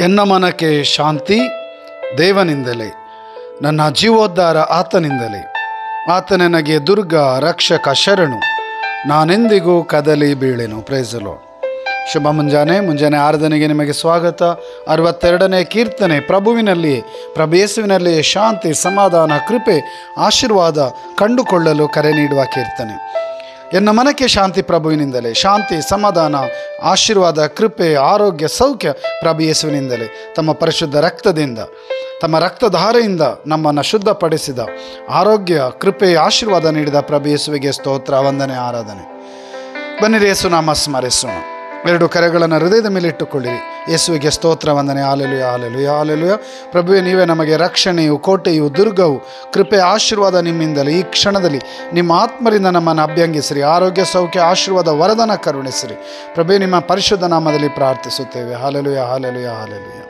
ಎನ್ನ ಮನಕ್ಕೆ ಶಾಂತಿ ದೇವನಿಂದಲೇ, ನನ್ನ ಜೀವೋದ್ಧಾರ ಆತನಿಂದಲೇ. ಆತ ನನಗೆ ದುರ್ಗ ರಕ್ಷಕ ಶರಣು, ನಾನೆಂದಿಗೂ ಕದಲಿ ಬೀಳೆನು. Praise the lord. ಶುಭ ಮುಂಜಾನೆ ಆರಾಧನೆಗೆ ನಿಮಗೆ ಸ್ವಾಗತ. 62ನೇ ಕೀರ್ತನೆ, ಪ್ರಭು ಯೇಸುವಿನಲ್ಲಿ ಶಾಂತಿ, ಸಮಾಧಾನ, ಕೃಪೆ, ಆಶೀರ್ವಾದ ಕಂಡುಕೊಳ್ಳಲು ಕರೆ ನೀಡುವ ಕೀರ್ತನೆ. ಎನ್ನ ಮನಕ್ಕೆ ಶಾಂತಿ ಪ್ರಭುವಿನಿಂದಲೇ, ಶಾಂತಿ, ಸಮಾಧಾನ, ಆಶೀರ್ವಾದ, ಕೃಪೆ, ಆರೋಗ್ಯ, ಸೌಖ್ಯ ಪ್ರಭು ಯೇಸುವಿನಿಂದಲೇ. ತಮ್ಮ ಪರಿಶುದ್ಧ ರಕ್ತದಿಂದ, ತಮ್ಮ ರಕ್ತಧಾರೆಯಿಂದ ನಮ್ಮನ್ನು ಶುದ್ಧಪಡಿಸಿದ, ಆರೋಗ್ಯ, ಕೃಪೆ, ಆಶೀರ್ವಾದ ನೀಡಿದ ಪ್ರಭು ಯೇಸುವಿಗೆ ಸ್ತೋತ್ರ, ವಂದನೆ, ಆರಾಧನೆ. ಬನ್ನಿರಿ, ಯೇಸು ನಾಮ ಸ್ಮರಿಸೋಣ. 2 ಕರೆಗಳನ್ನು ಹೃದಯದ ಮೇಲೆ ಇಟ್ಟುಕೊಳ್ಳಿರಿ. ಯೇಸುವಿಗೆ ಸ್ತೋತ್ರ, ವಂದನೆ. Hallelujah, hallelujah, hallelujah. ಪ್ರಭುವೇ, ನೀವೇ ನಮಗೆ ರಕ್ಷಣೆಯು, ಕೋಟೆಯು, ದುರ್ಗವು, ಕೃಪೆ, ಆಶೀರ್ವಾದ ನಿಮ್ಮಿಂದಲೇ. ಈ ಕ್ಷಣದಲ್ಲಿ ನಿಮ್ಮ ಆತ್ಮರಿಂದ ನಮ್ಮನ್ನು ಅಭ್ಯಂಗಿಸಿರಿ. ಆರೋಗ್ಯ, ಸೌಖ್ಯ, ಆಶೀರ್ವಾದ, ವರದಾನ ಕರುಣಿಸಿರಿ. ಪ್ರಭುವೇ, ನಿಮ್ಮ ಪರಿಶುದ್ಧ ನಾಮದಲ್ಲಿ ಪ್ರಾರ್ಥಿಸುತ್ತೇವೆ. Hallelujah, hallelujah, hallelujah.